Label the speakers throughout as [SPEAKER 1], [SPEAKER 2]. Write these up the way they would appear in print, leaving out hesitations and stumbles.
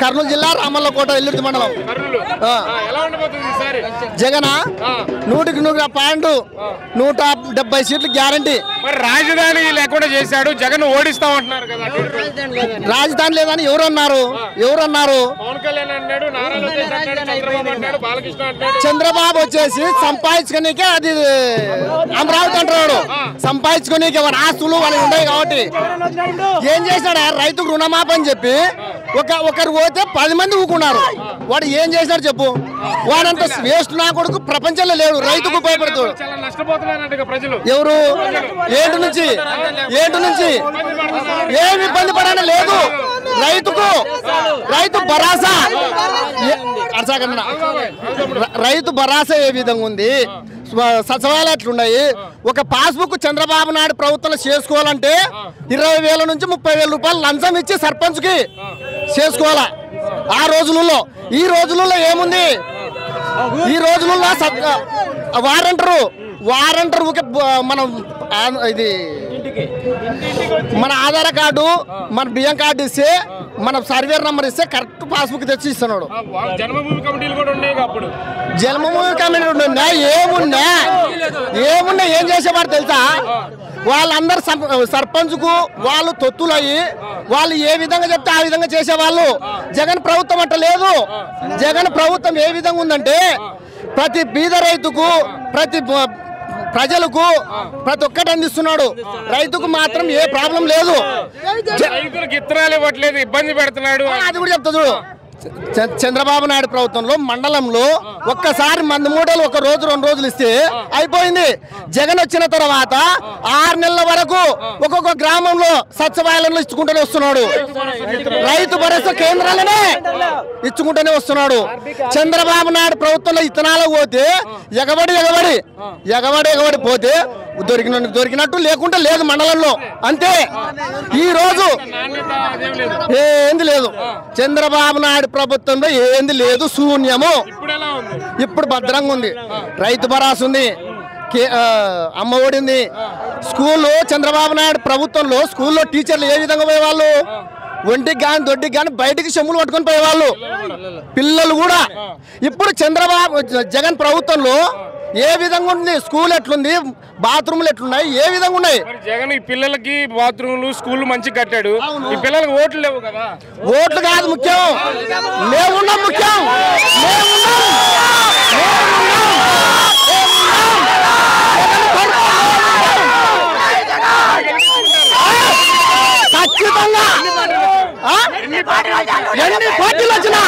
[SPEAKER 1] కర్నూలు జిల్లా రామల్లకోట ఎల్లుర్తి మండలం. జగన్ 100% సీట్లు గ్యారంటీ.
[SPEAKER 2] రాజధాని లేకుండా చేశాడు, జగన్ ఓడిస్తామంటున్నారు కదా.
[SPEAKER 1] రాజధాని లేదని ఎవరన్నారు? చంద్రబాబు వచ్చేసి సంపాదించుకోనీకే అది అమరావతి అంటున్నాడు. సంపాదించుకోనీకే మన ఆస్తులు వాళ్ళకి ఉన్నాయి కాబట్టి ఏం చేశాడు? రైతుకు రుణమాపని చెప్పి ఒకరు పోతే 10 మంది ఊకున్నారు. వాడు ఏం చేశాడు చెప్పు? వాడంత వేస్ట్ నా కొడుకు ప్రపంచంలో లేడు. రైతుకు ఉపయోగపడతాడు. ఎవరు? ఏటు నుంచి ఏమి ఇబ్బంది పడని లేదు. రైతు భరోసా రైతు భరోసా ఏ విధంగా ఉంది? సచివాలయాలు ఎట్లున్నాయి? ఒక పాస్బుక్ చంద్రబాబు నాయుడు ప్రభుత్వంలో చేసుకోవాలంటే 20,000 నుంచి 30,000 రూపాయలు లంచం ఇచ్చి సర్పంచ్ కి చేసుకోవాలా ఆ రోజులలో. ఈ రోజులలో ఏముంది? ఈ రోజులలో వారంటరు మనం ఇది మన ఆధార్ కార్డు, మన బియ్యం కార్డు ఇస్తే, మన సర్వేర్ నంబర్ ఇస్తే కరెక్ట్ పాస్బుక్ తెచ్చి ఇస్తున్నాడు.
[SPEAKER 2] జన్మభూమి కమిటీలు కూడా ఉన్నాయి. అప్పుడు
[SPEAKER 1] జన్మభూమి కమిటీలు ఏమున్నా ఏం చేసేవాడు తెలుసా? వాళ్ళందరూ సర్పంచ్ కు వాళ్ళు తొత్తులయ్యి వాళ్ళు ఏ విధంగా చెప్తే ఆ విధంగా చేసేవాళ్ళు. జగన్ ప్రభుత్వం అంట లేదు. జగన్ ప్రభుత్వం ఏ విధంగా ఉందంటే ప్రతి బీద రైతుకు, ప్రజలకు ప్రతి ఒక్కటి అందిస్తున్నాడు. రైతుకు మాత్రం ఏ ప్రాబ్లం లేదు.
[SPEAKER 2] రైతులకు ఇత్తనాలు ఇవ్వట్లేదు, ఇబ్బంది పెడుతున్నాడు.
[SPEAKER 1] అది కూడా చెప్తా చూడు. చంద్రబాబు నాయుడు ప్రభుత్వంలో మండలంలో ఒక్కసారి మంది మూటలు 1 రోజు 2 రోజులు ఇస్తే అయిపోయింది. జగన్ వచ్చిన తర్వాత 6 నెలల వరకు ఒక్కొక్క గ్రామంలో సచివాలయంలో ఇచ్చుకుంటూనే వస్తున్నాడు. రైతు భరోసా కేంద్రాలనే ఇచ్చుకుంటూనే వస్తున్నాడు. చంద్రబాబు నాయుడు ప్రభుత్వంలో ఇత్తనాలకు పోతే ఎగబడి పోతే దొరికినట్టు, లేకుంటే లేదు మండలంలో. అంతే. ఈ రోజు ఏంది లేదు. చంద్రబాబు నాయుడు ప్రభుత్వంలో ఏంది లేదు, శూన్యము. ఇప్పుడు భద్రంగా ఉంది. రైతు భరోసా ఉంది, అమ్మ ఒడి ఉంది. స్కూల్లో చంద్రబాబు నాయుడు ప్రభుత్వంలో స్కూల్లో టీచర్లు ఏ విధంగా పోయేవాళ్ళు? ఒంటికి కానీ దొడ్డికి కానీ బయటికి చెమ్ములు పట్టుకొని పోయేవాళ్ళు పిల్లలు కూడా. ఇప్పుడు జగన్ ప్రభుత్వంలో ఏ విధంగా ఉంది? స్కూల్ ఎట్లుంది? బాత్రూమ్లు ఎట్లున్నాయి? ఏ విధంగా ఉన్నాయి?
[SPEAKER 2] జగన్ ఈ పిల్లలకి బాత్రూమ్లు, స్కూల్ మంచి కట్టాడు. ఈ పిల్లలకి ఓట్లు లేవు కదా.
[SPEAKER 1] ఓట్లు కాదు ముఖ్యం, మేమున్నాం ముఖ్యం. ఖచ్చితంగా ఎన్ని పార్టీలు వచ్చినా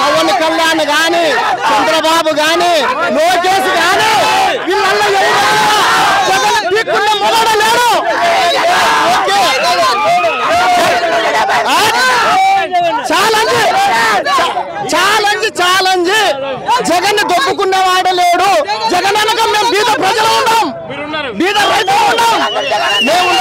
[SPEAKER 1] పవన్ కళ్యాణ్ గాని, చంద్రబాబు గాని, లోకేష్ గాని వీళ్ళల్లో లేడు. ఛాలెంజ్ జగన్ దొప్పుకున్న వాడు లేడు. జగన్ అనగా మేము బీద ప్రజలు ఉన్నాం, బీద రైతులు ఉన్నాం, మేము